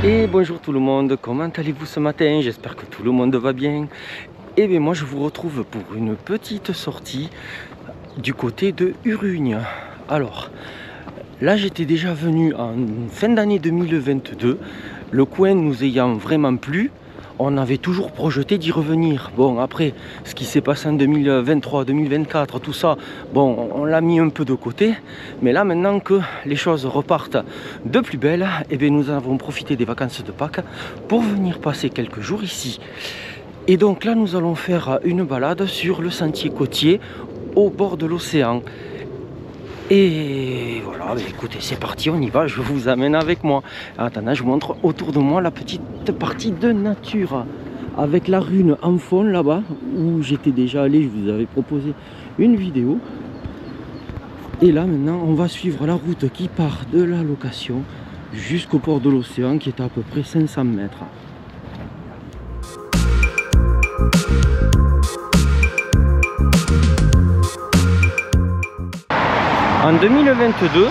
Et bonjour tout le monde, comment allez-vous ce matin? J'espère que tout le monde va bien. Et bien moi je vous retrouve pour une petite sortie du côté de Urugne. Alors là j'étais déjà venu en fin d'année 2022, le coin nous ayant vraiment plu. On avait toujours projeté d'y revenir. Bon, après, ce qui s'est passé en 2023, 2024, tout ça, bon, on l'a mis un peu de côté. Mais là, maintenant que les choses repartent de plus belle, eh bien, nous avons profité des vacances de Pâques pour venir passer quelques jours ici. Et donc là, nous allons faire une balade sur le sentier côtier au bord de l'océan. Et voilà, bah écoutez, c'est parti, on y va, je vous amène avec moi. Attendez, je vous montre autour de moi la petite partie de nature. Avec la rune en fond là-bas, où j'étais déjà allé, je vous avais proposé une vidéo. Et là maintenant, on va suivre la route qui part de la location jusqu'au port de l'océan, qui est à peu près 500 mètres. En 2022,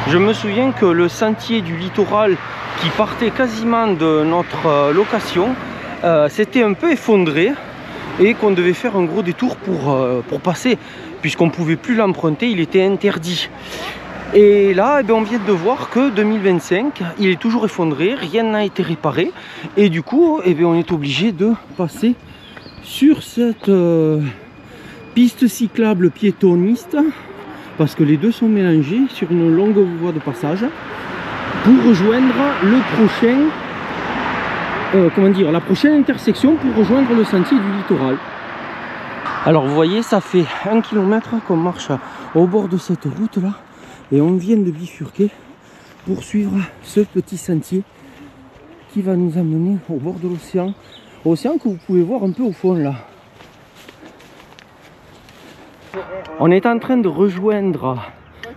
je me souviens que le sentier du littoral qui partait quasiment de notre location s'était un peu effondré et qu'on devait faire un gros détour pour passer, puisqu'on ne pouvait plus l'emprunter, il était interdit. Et là, eh bien, on vient de voir que 2025, il est toujours effondré, rien n'a été réparé. Et du coup, eh bien, on est obligé de passer sur cette piste cyclable piétoniste, parce que les deux sont mélangés sur une longue voie de passage pour rejoindre le prochain, la prochaine intersection pour rejoindre le sentier du littoral. Alors vous voyez, ça fait 1 km qu'on marche au bord de cette route là et on vient de bifurquer pour suivre ce petit sentier qui va nous amener au bord de l'océan, océan que vous pouvez voir un peu au fond là. On est en train de rejoindre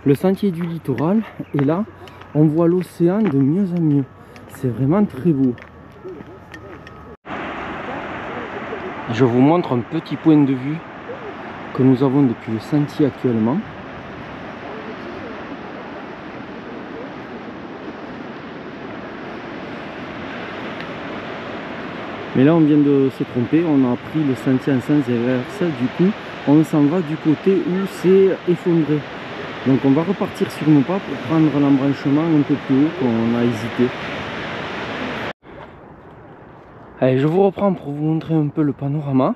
le sentier du littoral et là on voit l'océan de mieux en mieux. C'est vraiment très beau. Je vous montre un petit point de vue que nous avons depuis le sentier actuellement. Mais là on vient de se tromper, on a pris le sentier en sens inverse, du coup on s'en va du côté où c'est effondré. Donc on va repartir sur nos pas pour prendre l'embranchement un peu plus haut qu'on a hésité. Allez, je vous reprends pour vous montrer un peu le panorama.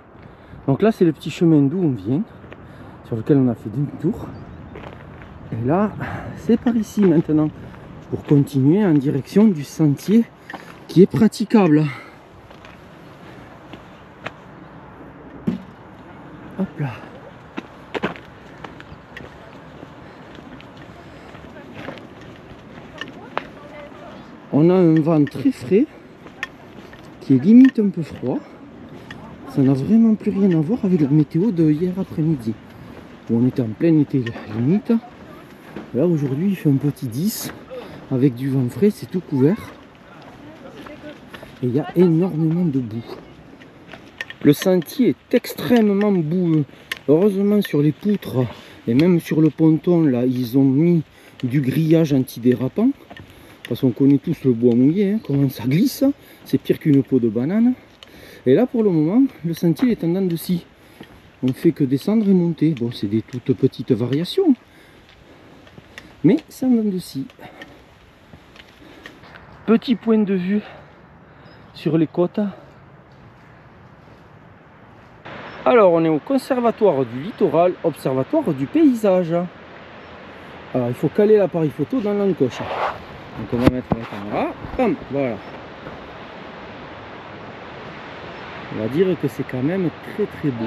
Donc là c'est le petit chemin d'où on vient, sur lequel on a fait demi-tour. Et là c'est par ici maintenant, pour continuer en direction du sentier qui est praticable. Hop là. On a un vent très frais qui est limite un peu froid. Ça n'a vraiment plus rien à voir avec la météo de hier après-midi où on était en plein été limite. Là aujourd'hui il fait un petit 10 avec du vent frais, c'est tout couvert et il y a énormément de boue. Le sentier est extrêmement boueux. Heureusement sur les poutres et même sur le ponton là ils ont mis du grillage antidérapant, parce qu'on connaît tous le bois mouillé, hein, comment ça glisse, c'est pire qu'une peau de banane. Et là pour le moment le sentier est en dents de scie, on ne fait que descendre et monter. Bon, c'est des toutes petites variations, mais c'est en dents de scie. Petit point de vue sur les côtes. Alors on est au conservatoire du littoral, observatoire du paysage. Alors il faut caler l'appareil photo dans l'encoche. Donc on va mettre la caméra, bam, voilà. On va dire que c'est quand même très très beau.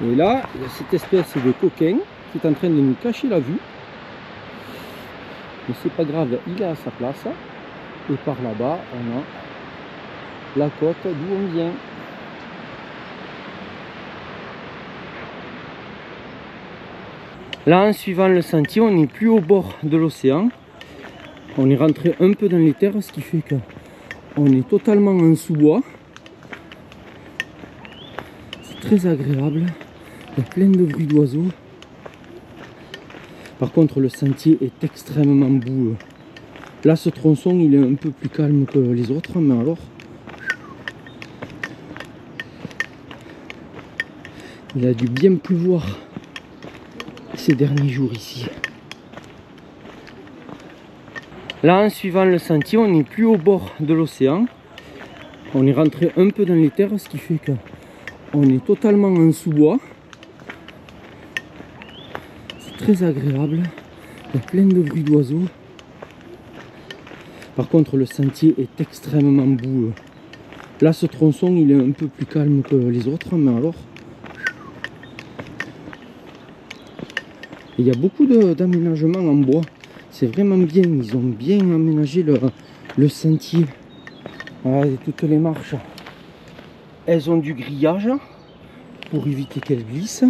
Et là, il y a cette espèce de coquin qui est en train de nous cacher la vue. Mais c'est pas grave, il est à sa place. Et par là-bas, on a la côte d'où on vient. Là, en suivant le sentier, on n'est plus au bord de l'océan. On est rentré un peu dans les terres, ce qui fait que on est totalement en sous-bois. C'est très agréable. Il y a plein de bruits d'oiseaux. Par contre, le sentier est extrêmement boueux. Là, ce tronçon, il est un peu plus calme que les autres, mais alors... il a dû bien pleuvoir ces derniers jours ici. Là, en suivant le sentier, on n'est plus au bord de l'océan. On est rentré un peu dans les terres, ce qui fait qu'on est totalement en sous-bois. C'est très agréable. Il y a plein de bruits d'oiseaux. Par contre, le sentier est extrêmement boueux. Là, ce tronçon, il est un peu plus calme que les autres, mais alors... il y a beaucoup d'aménagements en bois. C'est vraiment bien. Ils ont bien aménagé le sentier. Voilà, et toutes les marches, elles ont du grillage pour éviter qu'elles glissent.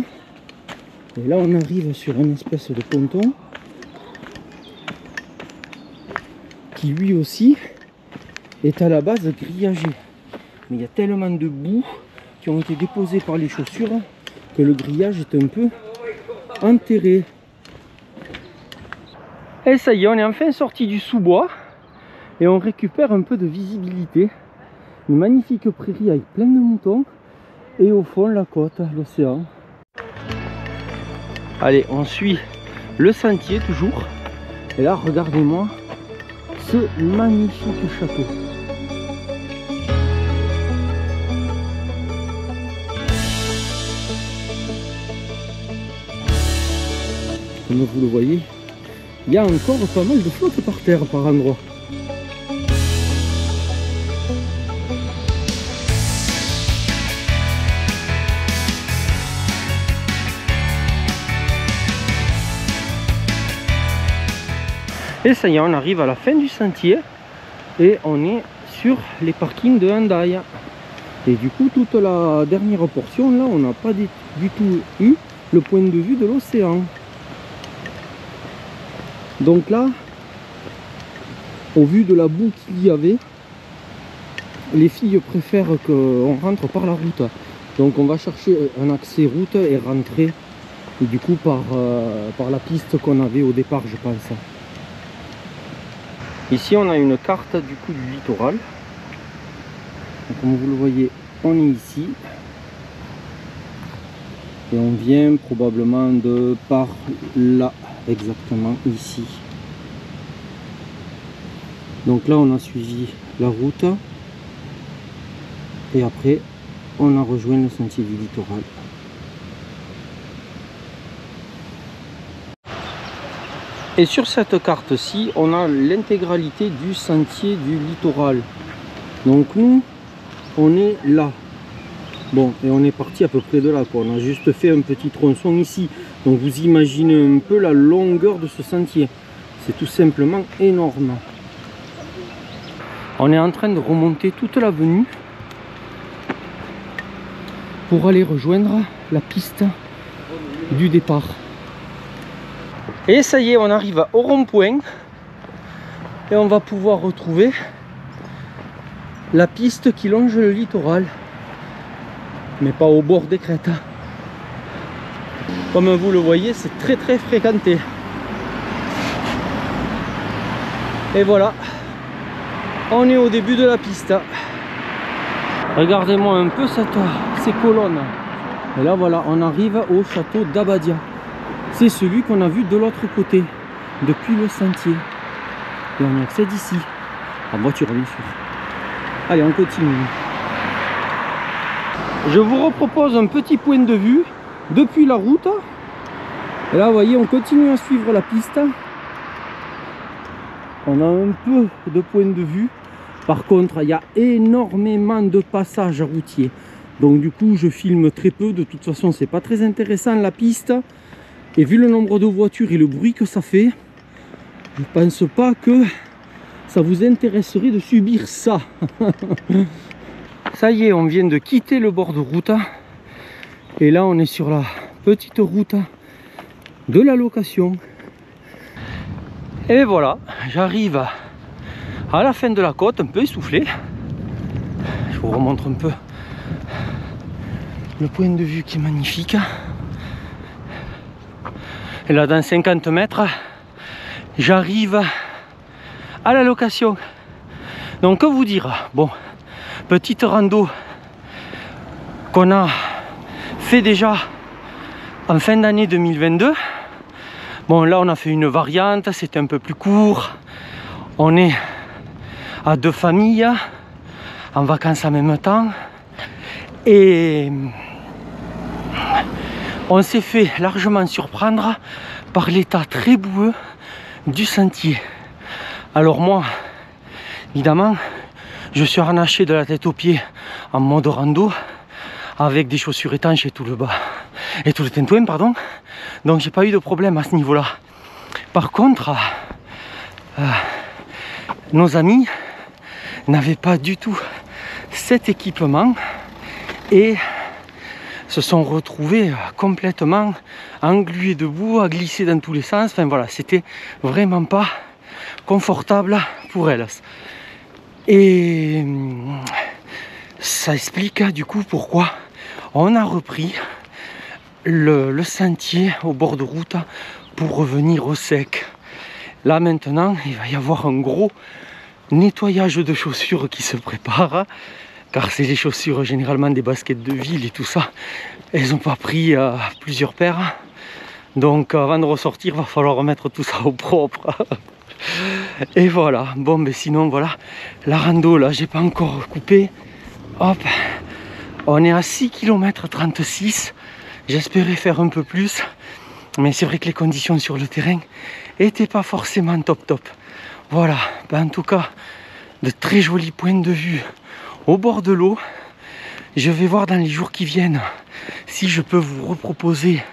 Et là, on arrive sur une espèce de ponton qui lui aussi est à la base grillagé. Mais il y a tellement de boue qui ont été déposées par les chaussures que le grillage est un peu enterré. Et ça y est, on est enfin sorti du sous-bois et on récupère un peu de visibilité. Une magnifique prairie avec plein de moutons et au fond la côte, l'océan. Allez, on suit le sentier toujours. Et là, regardez-moi ce magnifique château. Comme vous le voyez, il y a encore pas mal de flotte par terre par endroits. Et ça y est, on arrive à la fin du sentier et on est sur les parkings de Hendaye. Et du coup, toute la dernière portion, là, on n'a pas du tout eu le point de vue de l'océan. Donc là, au vu de la boue qu'il y avait, les filles préfèrent qu'on rentre par la route. Donc on va chercher un accès route et rentrer et du coup par la piste qu'on avait au départ, je pense. Ici on a une carte du coup du littoral. Donc, comme vous le voyez, on est ici. Et on vient probablement de par là, exactement ici. Donc là on a suivi la route. Et après on a rejoint le sentier du littoral. Et sur cette carte-ci, on a l'intégralité du sentier du littoral. Donc nous, on est là. Bon, et on est parti à peu près de là, quoi. On a juste fait un petit tronçon ici. Donc vous imaginez un peu la longueur de ce sentier. C'est tout simplement énorme. On est en train de remonter toute l'avenue pour aller rejoindre la piste du départ. Et ça y est, on arrive au rond-point et on va pouvoir retrouver la piste qui longe le littoral, mais pas au bord des crêtes. Comme vous le voyez, c'est très fréquenté. Et voilà, on est au début de la piste. Regardez-moi un peu ces colonnes. Et là voilà, on arrive au château d'Abadia. C'est celui qu'on a vu de l'autre côté, depuis le sentier. Et on y accède ici, en voiture bien sûr. Allez, on continue. Je vous repropose un petit point de vue depuis la route. Et là, vous voyez, on continue à suivre la piste. On a un peu de point de vue. Par contre, il y a énormément de passages routiers. Donc du coup, je filme très peu. De toute façon, c'est pas très intéressant la piste. Et vu le nombre de voitures et le bruit que ça fait, je pense pas que ça vous intéresserait de subir ça. Ça y est, on vient de quitter le bord de route. Et là, on est sur la petite route de la location. Et voilà, j'arrive à la fin de la côte, un peu essoufflé. Je vous remontre un peu le point de vue qui est magnifique. Et là, dans 50 mètres, j'arrive à la location. Donc que vous dire, bon, petite rando qu'on a fait déjà en fin d'année 2022. Bon, là on a fait une variante, c'était un peu plus court. On est à 2 familles en vacances en même temps et on s'est fait largement surprendre par l'état très boueux du sentier. Alors moi, évidemment, je suis harnaché de la tête aux pieds en mode rando avec des chaussures étanches et tout le bas et tout le tintouin, pardon. Donc j'ai pas eu de problème à ce niveau là. Par contre, nos amis n'avaient pas du tout cet équipement et se sont retrouvés complètement englués debout, à glisser dans tous les sens. Enfin voilà, c'était vraiment pas confortable pour elles. Et ça explique du coup pourquoi on a repris le sentier au bord de route pour revenir au sec. Là maintenant, il va y avoir un gros nettoyage de chaussures qui se prépare, car c'est les chaussures généralement des baskets de ville et tout ça. Elles n'ont pas pris plusieurs paires. Donc avant de ressortir, il va falloir remettre tout ça au propre. Et voilà, bon ben sinon voilà, la rando là, j'ai pas encore coupé. Hop, on est à 6 km 36. J'espérais faire un peu plus, mais c'est vrai que les conditions sur le terrain n'étaient pas forcément top. Voilà, ben en tout cas, de très jolis points de vue au bord de l'eau. Je vais voir dans les jours qui viennent si je peux vous reproposer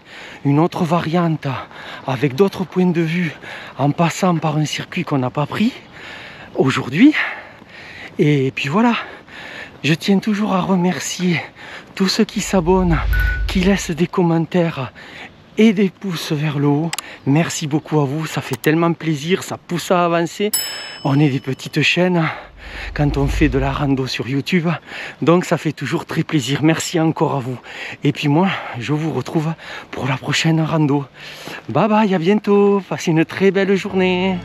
une autre variante avec d'autres points de vue en passant par un circuit qu'on n'a pas pris aujourd'hui. Et puis voilà, je tiens toujours à remercier tous ceux qui s'abonnent, qui laissent des commentaires et des pouces vers le haut. Merci beaucoup à vous, ça fait tellement plaisir, ça pousse à avancer. On est des petites chaînes quand on fait de la rando sur YouTube, donc ça fait toujours très plaisir. Merci encore à vous. Et puis moi, je vous retrouve pour la prochaine rando. Bye bye, à bientôt, passez une très belle journée.